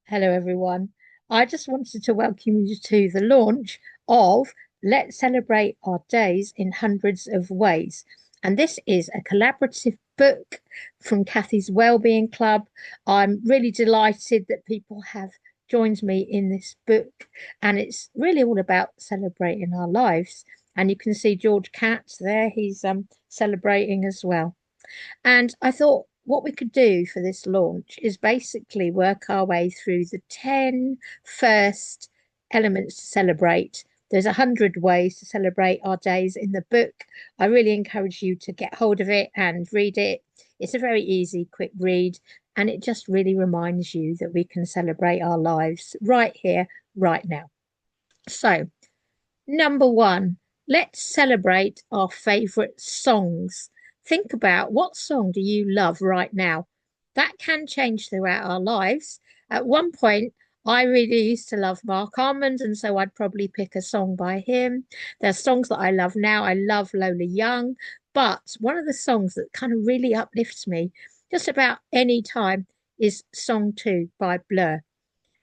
Hello, everyone. I just wanted to welcome you to the launch of Let's Celebrate Our Days in Hundreds of Ways. And this is a collaborative book from Cathy's Wellbeing Club. I'm really delighted that people have joined me in this book, and it's really all about celebrating our lives. And you can see George Katz there, he's celebrating as well. And I thought what we could do for this launch is basically work our way through the 10 first elements to celebrate. There's 100 ways to celebrate our days in the book. I really encourage you to get hold of it and read it. It's a very easy, quick read, and it just really reminds you that we can celebrate our lives right here, right now. So, number one, let's celebrate our favourite songs. Think about what song do you love right now? That can change throughout our lives. At one point, I really used to love Mark Almond, and so I'd probably pick a song by him. There's songs that I love now. I love Lola Young, but one of the songs that kind of really uplifts me just about any time is Song 2 by Blur.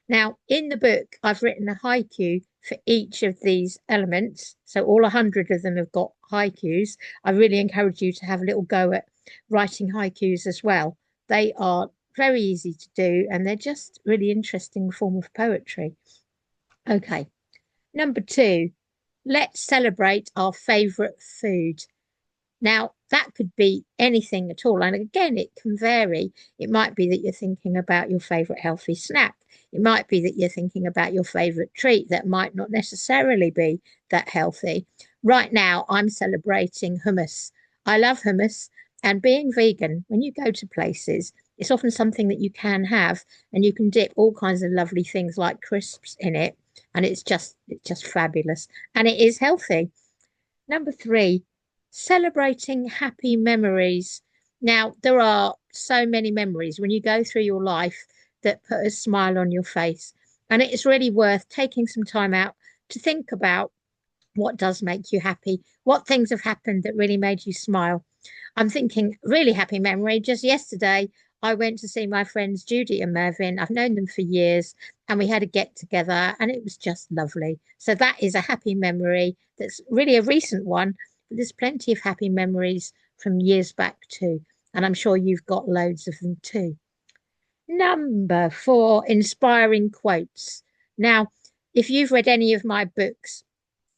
Now, in the book, I've written a haiku for each of these elements. So all 100 of them have got haikus. I really encourage you to have a little go at writing haikus as well. They are very easy to do, and they're just really interesting form of poetry. Okay, number two, let's celebrate our favourite food. Now, that could be anything at all. And again, it can vary. It might be that you're thinking about your favorite healthy snack. It might be that you're thinking about your favorite treat that might not necessarily be that healthy. Right now, I'm celebrating hummus. I love hummus. And being vegan, when you go to places, it's often something that you can have, and you can dip all kinds of lovely things like crisps in it. And it's just fabulous. And it is healthy. Number three, celebrating happy memories. Now, there are so many memories when you go through your life that put a smile on your face. And it is really worth taking some time out to think about what does make you happy, what things have happened that really made you smile. I'm thinking really happy memory. Just yesterday, I went to see my friends Judy and Mervyn. I've known them for years, and we had a get together, and it was just lovely. So that is a happy memory that's really a recent one, but there's plenty of happy memories from years back too. And I'm sure you've got loads of them too. Number four, inspiring quotes. Now, if you've read any of my books,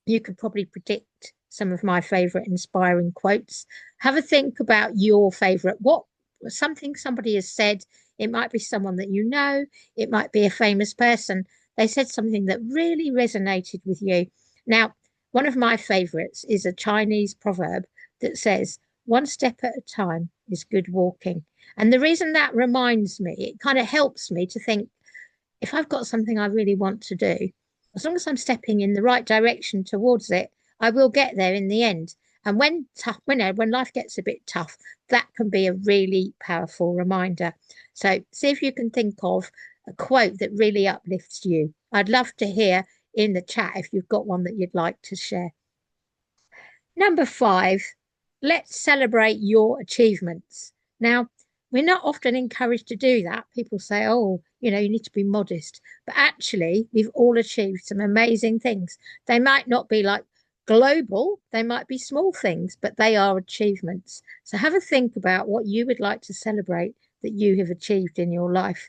you could probably predict some of my favorite inspiring quotes. Have a think about your favorite. What something somebody has said. It might be someone that you know, it might be a famous person. They said something that really resonated with you. Now, one of my favorites is a Chinese proverb that says, one step at a time is good walking. And the reason that reminds me, it kind of helps me to think if I've got something I really want to do, as long as I'm stepping in the right direction towards it, I will get there in the end. And when life gets a bit tough, that can be a really powerful reminder. So see if you can think of a quote that really uplifts you. I'd love to hear in the chat if you've got one that you'd like to share. Number five, let's celebrate your achievements. Now, we're not often encouraged to do that. People say, oh, you need to be modest. But actually, we've all achieved some amazing things. They might not be like global, they might be small things, but they are achievements. So have a think about what you would like to celebrate that you have achieved in your life.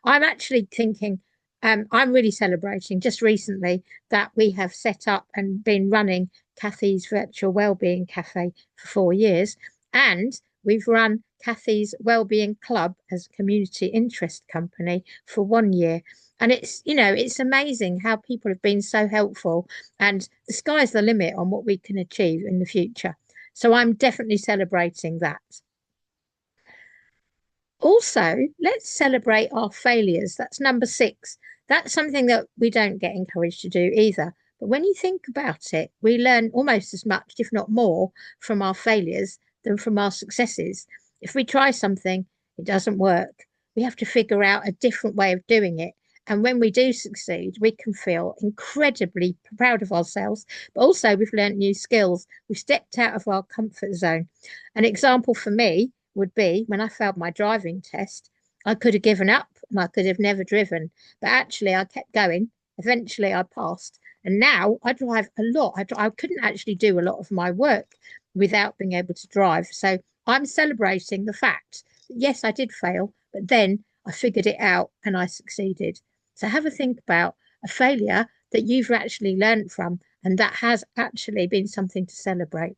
I'm actually thinking, I'm really celebrating just recently that we have set up and been running Cathy's Virtual Wellbeing Cafe for 4 years. And we've run Cathy's Wellbeing Club as a community interest company for 1 year. And it's amazing how people have been so helpful, and the sky's the limit on what we can achieve in the future. So I'm definitely celebrating that. Also, let's celebrate our failures. That's number six. That's something that we don't get encouraged to do either. But when you think about it, we learn almost as much, if not more, from our failures than from our successes. If we try something, it doesn't work. We have to figure out a different way of doing it. And when we do succeed, we can feel incredibly proud of ourselves, but also we've learned new skills. We've stepped out of our comfort zone. An example for me would be when I failed my driving test. I could have given up and I could have never driven. But actually, I kept going. Eventually, I passed. And now I drive a lot. I couldn't actually do a lot of my work without being able to drive. So I'm celebrating the fact that, yes, I did fail, but then I figured it out and I succeeded. So have a think about a failure that you've actually learned from, and that has actually been something to celebrate.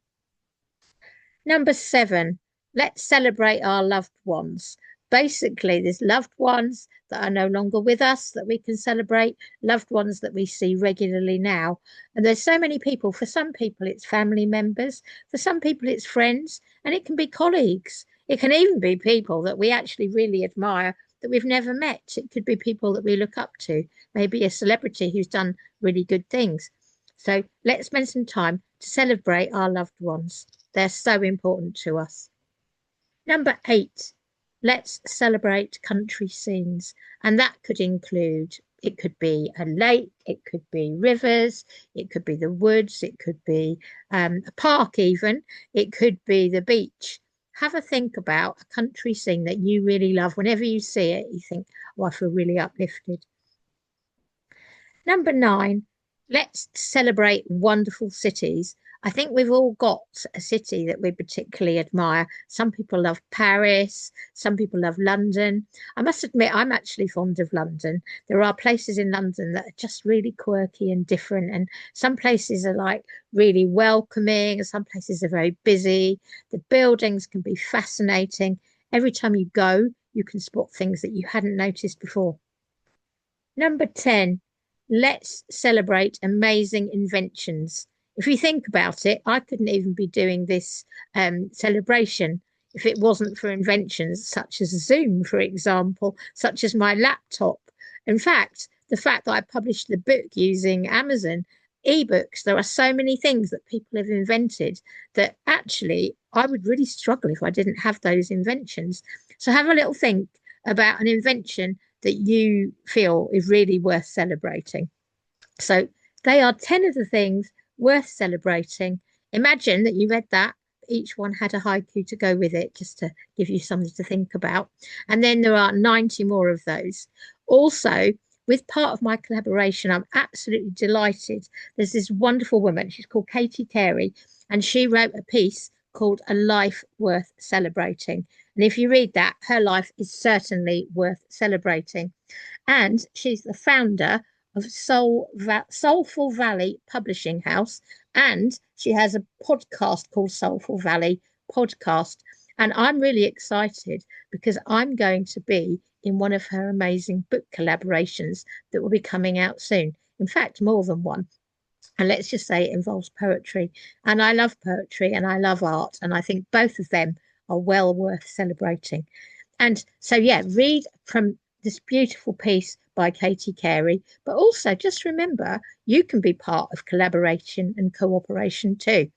Number 7, let's celebrate our loved ones. Basically, there's loved ones that are no longer with us that we can celebrate, loved ones that we see regularly now. And there's so many people. For some people, it's family members. For some people, it's friends. And it can be colleagues. It can even be people that we actually really admire that we've never met. It could be people that we look up to, maybe a celebrity who's done really good things. So let's spend some time to celebrate our loved ones. They're so important to us. Number 8, let's celebrate country scenes. And that could include, it could be a lake, it could be rivers, it could be the woods, it could be a park even, it could be the beach. Have a think about a country scene that you really love. Whenever you see it, you think, oh, I feel really uplifted. Number 9, let's celebrate wonderful cities. I think we've all got a city that we particularly admire. Some people love Paris, some people love London. I must admit, I'm actually fond of London. There are places in London that are just really quirky and different, and some places are like really welcoming, and some places are very busy. The buildings can be fascinating. Every time you go, you can spot things that you hadn't noticed before. Number 10, let's celebrate amazing inventions. If you think about it, I couldn't even be doing this celebration if it wasn't for inventions such as Zoom, for example, such as my laptop. In fact, the fact that I published the book using Amazon ebooks, there are so many things that people have invented that actually I would really struggle if I didn't have those inventions. So have a little think about an invention that you feel is really worth celebrating. So they are 10 of the things worth celebrating. Imagine that you read that. Each one had a haiku to go with it, just to give you something to think about. And then there are 90 more of those. Also, with part of my collaboration, I'm absolutely delighted. There's this wonderful woman, she's called Cathy, and she wrote a piece called A Life Worth Celebrating. And if you read that, her life is certainly worth celebrating. And she's the founder of Soulful Valley Publishing House. And she has a podcast called Soulful Valley Podcast. And I'm really excited because I'm going to be in one of her amazing book collaborations that will be coming out soon. In fact, more than one. And let's just say it involves poetry. And I love poetry and I love art. And I think both of them are well worth celebrating. And so, yeah, read from this beautiful piece by Cathy, but also just remember you can be part of collaboration and cooperation too.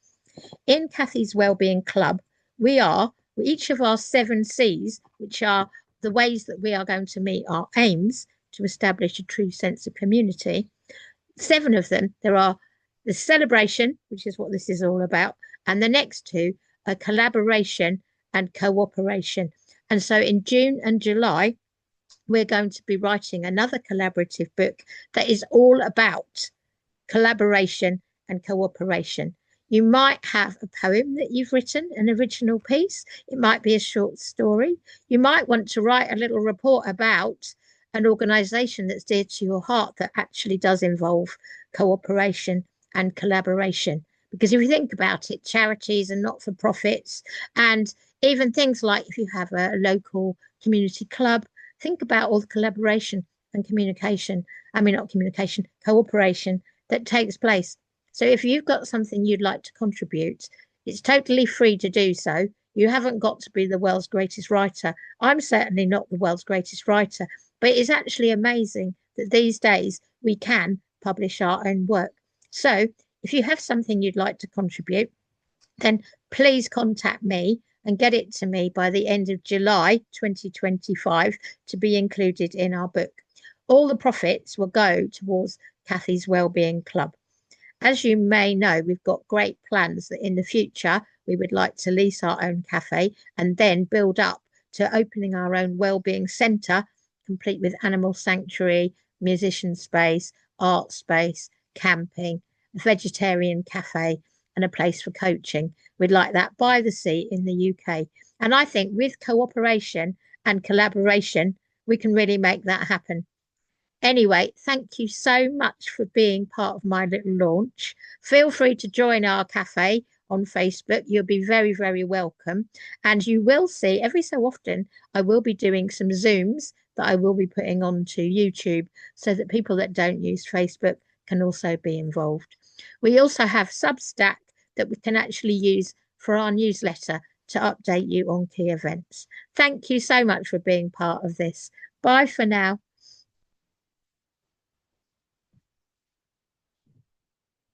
In Cathy's Wellbeing Club, we are each of our 7 C's, which are the ways that we are going to meet our aims to establish a true sense of community. 7 of them, there are the celebration, which is what this is all about, and the next 2 are collaboration and cooperation. And so in June and July, we're going to be writing another collaborative book that is all about collaboration and cooperation. You might have a poem that you've written, an original piece. It might be a short story. You might want to write a little report about an organisation that's dear to your heart that actually does involve cooperation and collaboration. Because if you think about it, charities and not-for-profits, and even things like if you have a local community club, think about all the collaboration and communication, not communication, cooperation that takes place. So if you've got something you'd like to contribute, it's totally free to do so. You haven't got to be the world's greatest writer. I'm certainly not the world's greatest writer, but it's actually amazing that these days we can publish our own work. So if you have something you'd like to contribute, then please contact me and get it to me by the end of July 2025 to be included in our book. All the profits will go towards Cathy's Wellbeing Club. As you may know, we've got great plans that in the future we would like to lease our own cafe and then build up to opening our own wellbeing centre complete with animal sanctuary, musician space, art space, camping, a vegetarian cafe, and a place for coaching. We'd like that by the sea in the UK. And I think with cooperation and collaboration, we can really make that happen. Anyway, thank you so much for being part of my little launch. Feel free to join our cafe on Facebook. You'll be very, very welcome. And you will see every so often, I will be doing some Zooms that I will be putting onto YouTube so that people that don't use Facebook can also be involved. We also have Substack that we can actually use for our newsletter to update you on key events. Thank you so much for being part of this. Bye for now.